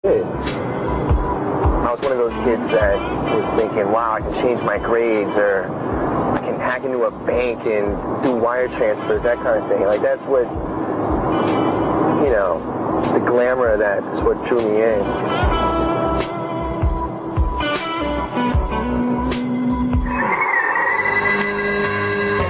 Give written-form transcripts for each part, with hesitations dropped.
I was one of those kids that was thinking, wow, I can change my grades, or I can hack into a bank and do wire transfers, that kind of thing. Like, that's what, you know, the glamour of that is what drew me in.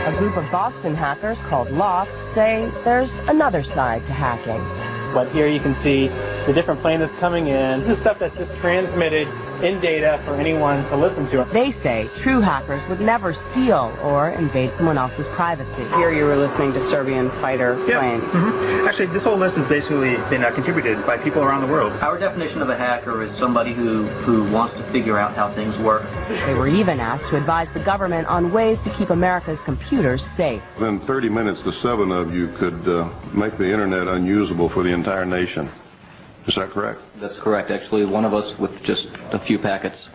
A group of Boston hackers called Loft say there's another side to hacking. But here you can see the different plane that's coming in. This is stuff that's just transmitted in data for anyone to listen to. They say true hackers would never steal or invade someone else's privacy. Here you were listening to Serbian fighter planes. Actually, this whole list has basically been contributed by people around the world. Our definition of a hacker is somebody who wants to figure out how things work. They were even asked to advise the government on ways to keep America's computers safe. Within 30 minutes, the 7 of you could make the internet unusable for the entire nation. Is that correct? That's correct. Actually, one of us with just a few packets.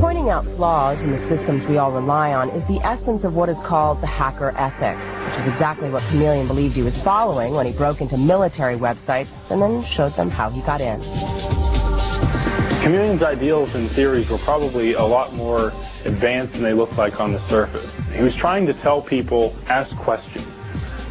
Pointing out flaws in the systems we all rely on is the essence of what is called the hacker ethic, which is exactly what Chameleon believed he was following when he broke into military websites and then showed them how he got in. Chameleon's ideals and theories were probably a lot more advanced than they look like on the surface. He was trying to tell people, ask questions.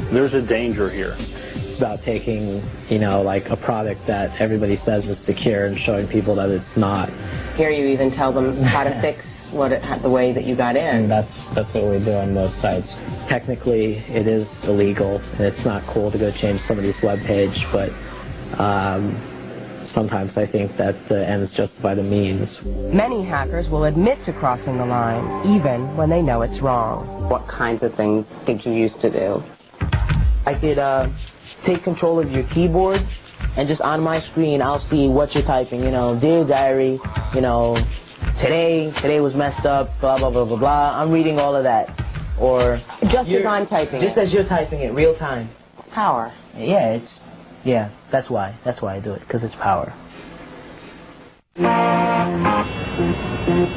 There's a danger here. It's about taking, you know, like a product that everybody says is secure and showing people that it's not. Here you even tell them how to fix the way that you got in. And that's what we do on most sites. Technically, it is illegal, and it's not cool to go change somebody's web page, but sometimes I think that the ends justify the means. Many hackers will admit to crossing the line, even when they know it's wrong. What kinds of things did you used to do? I could take control of your keyboard, and just on my screen I'll see what you're typing. You know, dear diary, you know, today was messed up, blah blah blah blah blah. I'm reading all of that. Or just as I'm typing just it. As you're typing it, real time. It's power. Yeah, that's why I do it, because it's power.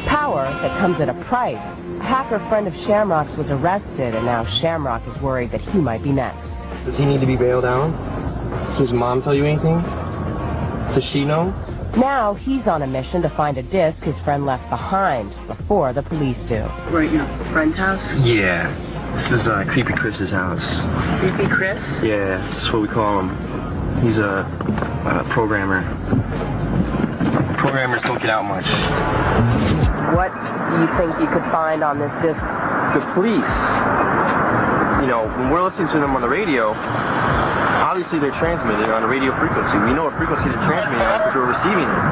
Power that comes at a price. A hacker friend of Shamrock's was arrested, and now Shamrock is worried that he might be next. Does he need to be bailed out? Did his mom tell you anything? Does she know? Now he's on a mission to find a disc his friend left behind before the police do. We're at your friend's house? Yeah. This is Creepy Chris's house. Creepy Chris? Yeah, that's what we call him. He's a programmer. Programmers don't get out much. What do you think you could find on this disc? The police. You know, when we're listening to them on the radio, obviously they're transmitting on a radio frequency. We know what frequencies are transmitting on because we're receiving it.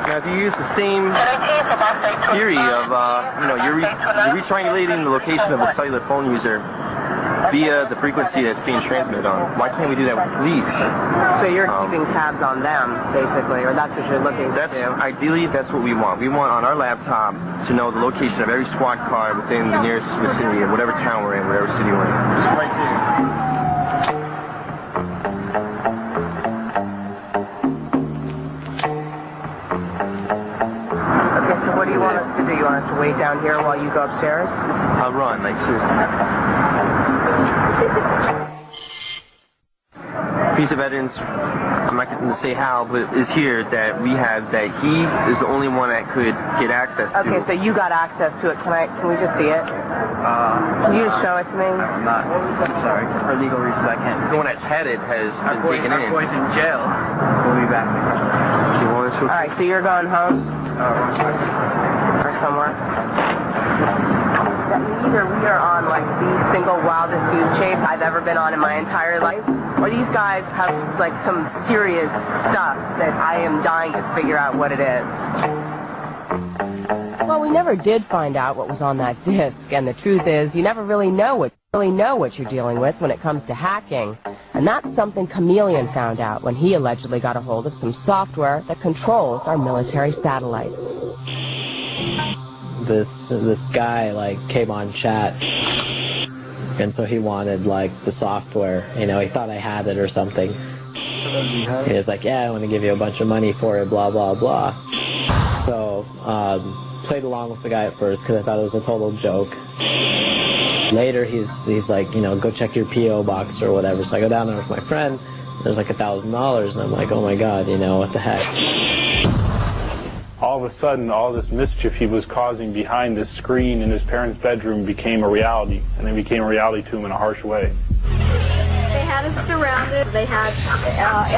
Now, if you use the same theory of, you know, you're retriangulating the location of a cellular phone user via the frequency that's being transmitted on. Why can't we do that with police? So you're keeping tabs on them, basically, or that's what you're looking to do? Ideally, that's what we want. We want on our laptop to know the location of every squad car within the nearest vicinity of whatever town we're in, whatever city we're in. Just right there. Okay, so what do you want us to do? You want us to wait down here while you go upstairs? I'll run, like, seriously. Piece of evidence, I'm not going to say how, but is here that we have that he is the only one that could get access to. Okay, so you got access to it. Can we just see it? Can you just show it to me? I'm not. I'm sorry. For legal reasons, I can't. The one that's headed has been taken in. Our boy's in jail. We'll be back. Do you want us to? All right, so you're going home? Or somewhere? Either we are on like the single wildest goose chase I've ever been on in my entire life, or these guys have like some serious stuff that I am dying to figure out what it is. Well, we never did find out what was on that disc, and the truth is, you never really know what you're dealing with when it comes to hacking. And that's something Chameleon found out when he allegedly got a hold of some software that controls our military satellites. This guy like came on chat, and so he wanted like the software. You know, he thought I had it or something. He was like, "Yeah, I want to give you a bunch of money for it." Blah blah blah. So played along with the guy at first because I thought it was a total joke. Later, he's like, you know, go check your PO box or whatever. So I go down there with my friend, there's like $1,000, and I'm like, oh my god, you know, what the heck. All of a sudden, all this mischief he was causing behind this screen in his parents' bedroom became a reality, and it became a reality to him in a harsh way. They had us surrounded. They had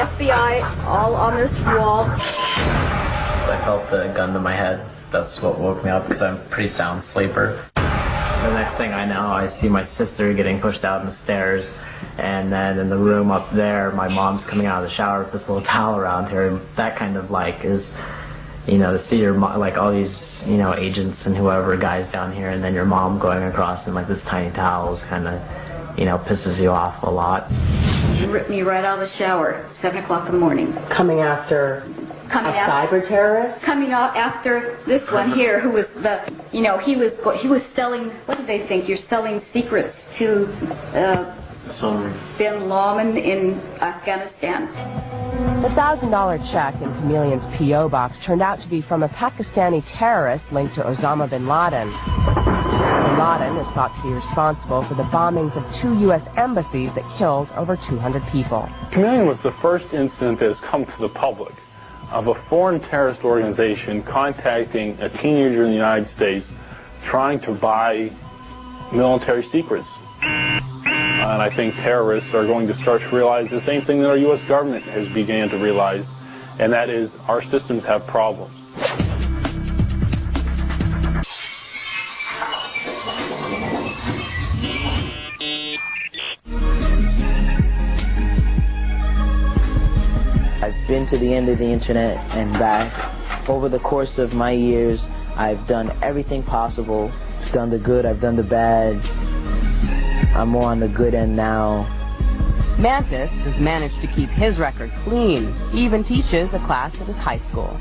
FBI all on this wall. I felt the gun to my head. That's what woke me up, because I'm a pretty sound sleeper. The next thing I know, I see my sister getting pushed out on the stairs, and then in the room up there, my mom's coming out of the shower with this little towel around her, and that kind of like is, you know, to see your mom, like all these, you know, agents and whoever guys down here, and then your mom going across in like this tiny towel is kind of, you know, pisses you off a lot. He ripped me right out of the shower, 7 o'clock in the morning. Coming after cyber terrorist? Coming out after this one here, who was the, you know, he was selling, what did they think? You're selling secrets to bin Laden in Afghanistan. The $1,000 check in Chameleon's P.O. box turned out to be from a Pakistani terrorist linked to Osama bin Laden. Bin Laden is thought to be responsible for the bombings of 2 U.S. embassies that killed over 200 people. Chameleon was the first incident that has come to the public of a foreign terrorist organization contacting a teenager in the United States trying to buy military secrets. And I think terrorists are going to start to realize the same thing that our U.S. government has began to realize, and that is our systems have problems. I've been to the end of the internet and back. Over the course of my years, I've done everything possible. I've done the good, I've done the bad. I'm more on the good end now. Mantis has managed to keep his record clean. He even teaches a class at his high school.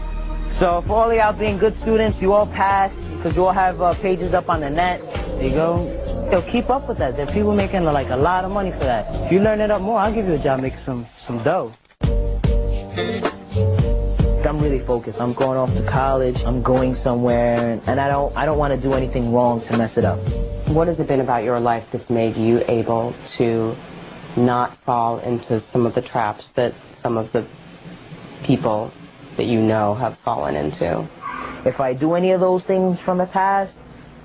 So for all of y'all being good students, you all passed because you all have pages up on the net. There you go. Yo, keep up with that. There are people making like a lot of money for that. If you learn it up more, I'll give you a job making some dough. I'm really focused. I'm going off to college. I'm going somewhere, and I don't want to do anything wrong to mess it up. What has it been about your life that's made you able to not fall into some of the traps that some of the people that you know have fallen into? If I do any of those things from the past,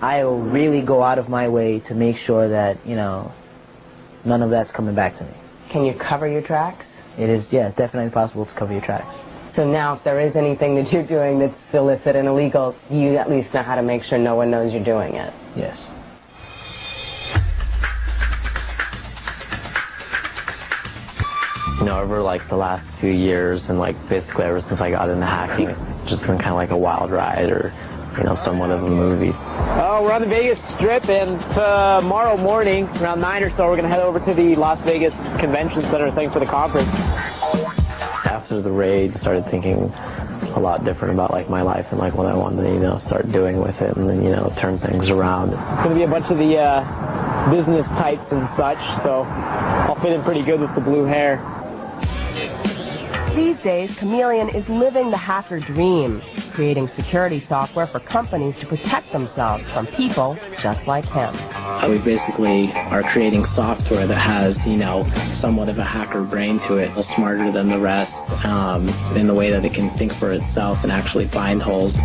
I'll really go out of my way to make sure that, you know, none of that's coming back to me. Can you cover your tracks? It is, yeah, definitely possible to cover your tracks. So now if there is anything that you're doing that's illicit and illegal, you at least know how to make sure no one knows you're doing it. Yes. You know, over like the last few years, and like basically ever since I got into hacking, it's just been kind of like a wild ride, or, you know, somewhat of a movie. We're on the Vegas Strip, and tomorrow morning, around 9 or so, we're going to head over to the Las Vegas Convention Center thing for the conference. After the raid, I started thinking a lot different about like my life and like what I wanted to, you know, start doing with it, and then, you know, turn things around. It's going to be a bunch of the business types and such, so I'll fit in pretty good with the blue hair. These days, Chameleon is living the hacker dream, creating security software for companies to protect themselves from people just like him. We basically are creating software that has, you know, somewhat of a hacker brain to it, smarter than the rest, in the way that it can think for itself and actually find holes.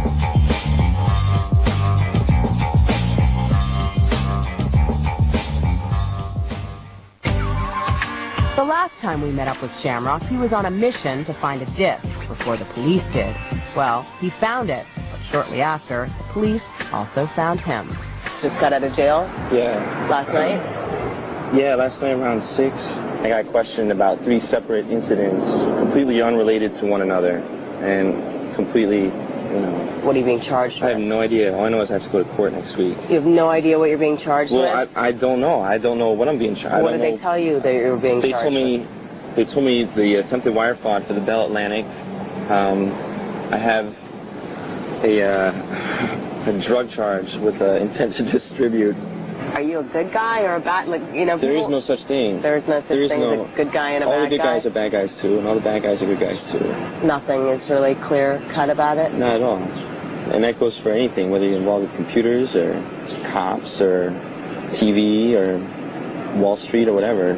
The last time we met up with Shamrock, he was on a mission to find a disc before the police did. Well, he found it, but shortly after, the police also found him. Just got out of jail? Yeah. Last night? Yeah, last night around 6. I got questioned about 3 separate incidents, completely unrelated to one another, and completely, you know... What are you being charged with? I have no idea. All I know is I have to go to court next week. You have no idea what you're being charged with? Well, I don't know. I don't know what I'm being charged. What did they tell you that you were being charged with? They told me the attempted wire fraud for the Bell Atlantic. I have a drug charge with intent to distribute. Are you a good guy or a bad, like, you know... There is no such thing. There is no such thing as a good guy and a bad guy? All the good guys are bad guys too, and all the bad guys are good guys too. Nothing is really clear-cut about it? Not at all. And that goes for anything, whether you're involved with computers or cops or TV or Wall Street or whatever.